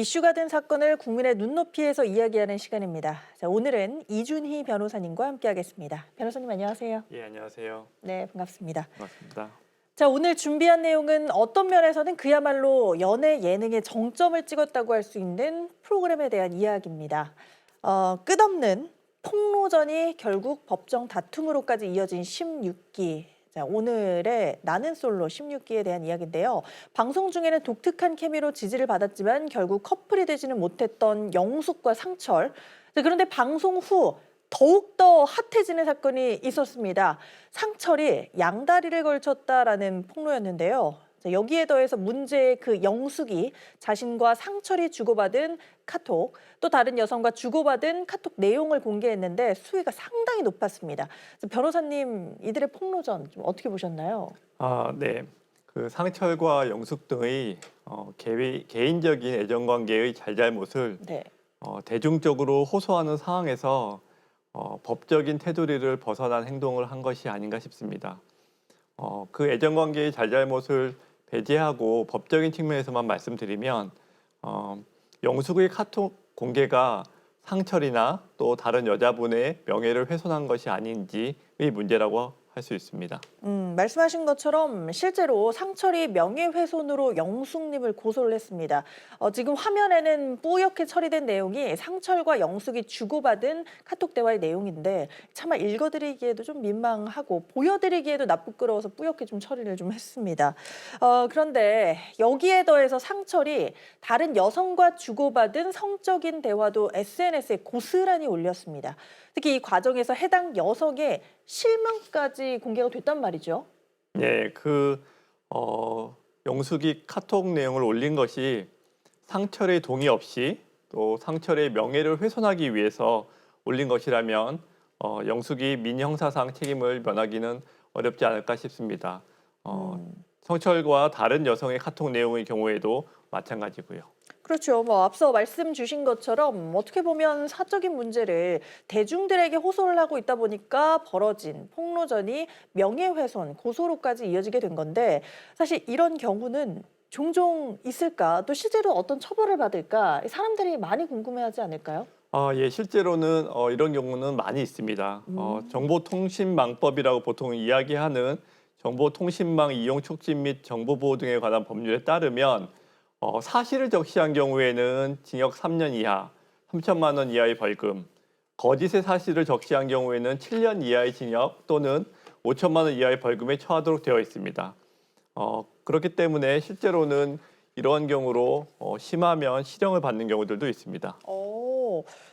이슈가 된 사건을 국민의 눈높이에서 이야기하는 시간입니다. 자, 오늘은 이준희 변호사님과 함께하겠습니다. 변호사님 안녕하세요. 예, 안녕하세요. 네, 반갑습니다. 반갑습니다. 자, 오늘 준비한 내용은 어떤 면에서는 그야말로 연예 예능의 정점을 찍었다고 할 수 있는 프로그램에 대한 이야기입니다. 끝없는 폭로전이 결국 법정 다툼으로까지 이어진 16기. 자, 오늘의 나는 솔로 16기에 대한 이야기인데요. 방송 중에는 독특한 케미로 지지를 받았지만 결국 커플이 되지는 못했던 영숙과 상철. 자, 그런데 방송 후 더욱더 핫해지는 사건이 있었습니다. 상철이 양다리를 걸쳤다라는 폭로였는데요. 자, 여기에 더해서 문제의 그 영숙이 자신과 상철이 주고받은 카톡, 또 다른 여성과 주고받은 카톡 내용을 공개했는데 수위가 상당히 높았습니다. 변호사님, 이들의 폭로전 좀 어떻게 보셨나요? 네. 그 상철과 영숙 등의 개인적인 애정 관계의 잘잘못을 네. 대중적으로 호소하는 상황에서 법적인 테두리를 벗어난 행동을 한 것이 아닌가 싶습니다. 그 애정 관계의 잘잘못을 배제하고 법적인 측면에서만 말씀드리면 영숙의 카톡 공개가 상철이나 또 다른 여자분의 명예를 훼손한 것이 아닌지의 문제라고 할 수 있습니다. 말씀하신 것처럼 실제로 상철이 명예훼손으로 영숙님을 고소를 했습니다. 지금 화면에는 뿌옇게 처리된 내용이 상철과 영숙이 주고받은 카톡 대화의 내용인데 차마 읽어드리기에도 좀 민망하고 보여드리기에도 나쁘끄러워서 뿌옇게 좀 처리를 좀 했습니다. 그런데 여기에 더해서 상철이 다른 여성과 주고받은 성적인 대화도 SNS에 고스란히 올렸습니다. 특히 이 과정에서 해당 여성의 실명까지 공개가 됐단 말이죠. 네, 영숙이 카톡 내용을 올린 것이 상철의 동의 없이 또 상철의 명예를 훼손하기 위해서 올린 것이라면 영숙이 민형사상 책임을 면하기는 어렵지 않을까 싶습니다. 상철과 다른 여성의 카톡 내용의 경우에도 마찬가지고요. 그렇죠. 앞서 말씀 주신 것처럼 어떻게 보면 사적인 문제를 대중들에게 호소를 하고 있다 보니까 벌어진 폭로전이 명예훼손, 고소로까지 이어지게 된 건데 사실 이런 경우는 종종 있을까? 또 실제로 어떤 처벌을 받을까? 사람들이 많이 궁금해하지 않을까요? 예, 실제로는 이런 경우는 많이 있습니다. 정보통신망법이라고 보통 이야기하는 정보통신망 이용 촉진 및 정보보호 등에 관한 법률에 따르면 사실을 적시한 경우에는 징역 3년 이하, 3천만 원 이하의 벌금, 거짓의 사실을 적시한 경우에는 7년 이하의 징역 또는 5천만 원 이하의 벌금에 처하도록 되어 있습니다. 그렇기 때문에 실제로는 이러한 경우로 심하면 실형을 받는 경우들도 있습니다.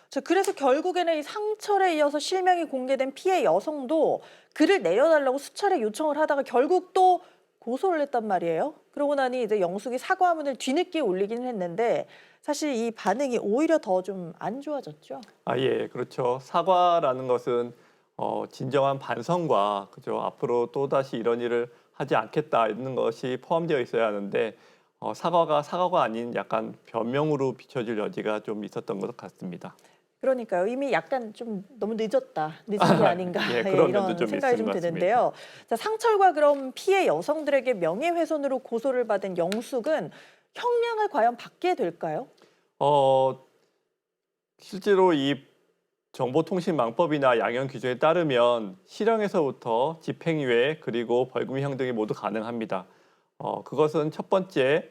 자, 그래서 결국에는 이 상철에 이어서 실명이 공개된 피해 여성도 글을 내려달라고 수차례 요청을 하다가 결국 또 고소를 했단 말이에요. 그러고 나니 이제 영숙이 사과문을 뒤늦게 올리긴 했는데 사실 이 반응이 오히려 더 좀 안 좋아졌죠. 예, 그렇죠. 사과라는 것은 진정한 반성과 그죠. 앞으로 또다시 이런 일을 하지 않겠다는 것이 포함되어 있어야 하는데 사과가 아닌 약간 변명으로 비춰질 여지가 좀 있었던 것 같습니다. 그러니까요. 이미 약간 좀 너무 늦은 게 아닌가 예, 그런 면도 이런 좀 생각이 있는 좀 것 같습니다. 드는데요. 자, 상철과 그럼 피해 여성들에게 명예훼손으로 고소를 받은 영숙은 형량을 과연 받게 될까요? 실제로 이 정보통신망법이나 양형 규정에 따르면 실형에서부터 집행유예 그리고 벌금형 등이 모두 가능합니다. 그것은 첫 번째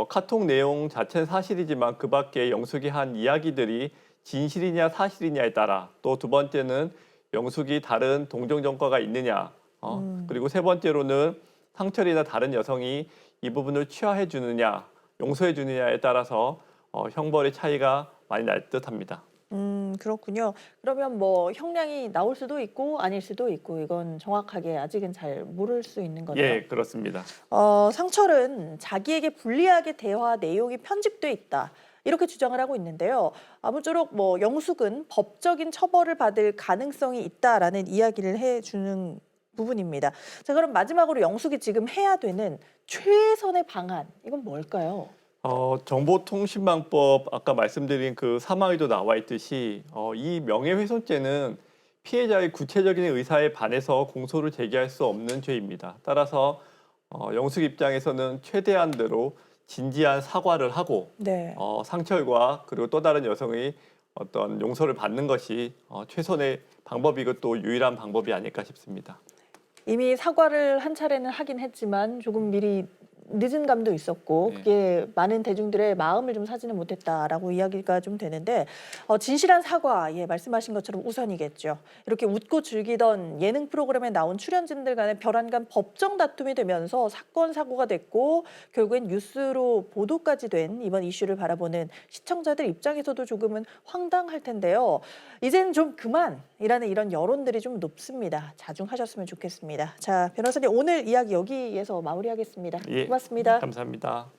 카톡 내용 자체는 사실이지만 그 밖에 영숙이 한 이야기들이 진실이냐 사실이냐에 따라 또 두 번째는 영숙이 다른 동정 전과가 있느냐 그리고 세 번째로는 상철이나 다른 여성이 이 부분을 취하해 주느냐 용서해 주느냐에 따라서 형벌의 차이가 많이 날 듯합니다. 그렇군요. 그러면 뭐 형량이 나올 수도 있고 아닐 수도 있고 이건 정확하게 아직은 잘 모를 수 있는 거네요. 예, 그렇습니다. 상철은 자기에게 불리하게 대화 내용이 편집돼 있다. 이렇게 주장을 하고 있는데요. 아무쪼록 뭐 영숙은 법적인 처벌을 받을 가능성이 있다라는 이야기를 해주는 부분입니다. 자, 그럼 마지막으로 영숙이 지금 해야 되는 최선의 방안 이건 뭘까요? 정보통신망법 아까 말씀드린 그 사망에도 나와 있듯이 이 명예훼손죄는 피해자의 구체적인 의사에 반해서 공소를 제기할 수 없는 죄입니다. 따라서 영숙 입장에서는 최대한대로 진지한 사과를 하고 네. 상철과 그리고 또 다른 여성의 어떤 용서를 받는 것이 최선의 방법이고 또 유일한 방법이 아닐까 싶습니다. 이미 사과를 한 차례는 하긴 했지만 조금 미리 늦은 감도 있었고 네. 그게 많은 대중들의 마음을 좀 사지는 못했다라고 이야기가 좀 되는데 진실한 사과, 예, 말씀하신 것처럼 우선이겠죠. 이렇게 웃고 즐기던 예능 프로그램에 나온 출연진들 간의 벼랑간 법정 다툼이 되면서 사건 사고가 됐고 결국엔 뉴스로 보도까지 된 이번 이슈를 바라보는 시청자들 입장에서도 조금은 황당할 텐데요. 이젠 좀 그만이라는 이런 여론들이 좀 높습니다. 자중하셨으면 좋겠습니다. 자, 변호사님 오늘 이야기 여기에서 마무리하겠습니다. 예, 고맙습니다. 감사합니다.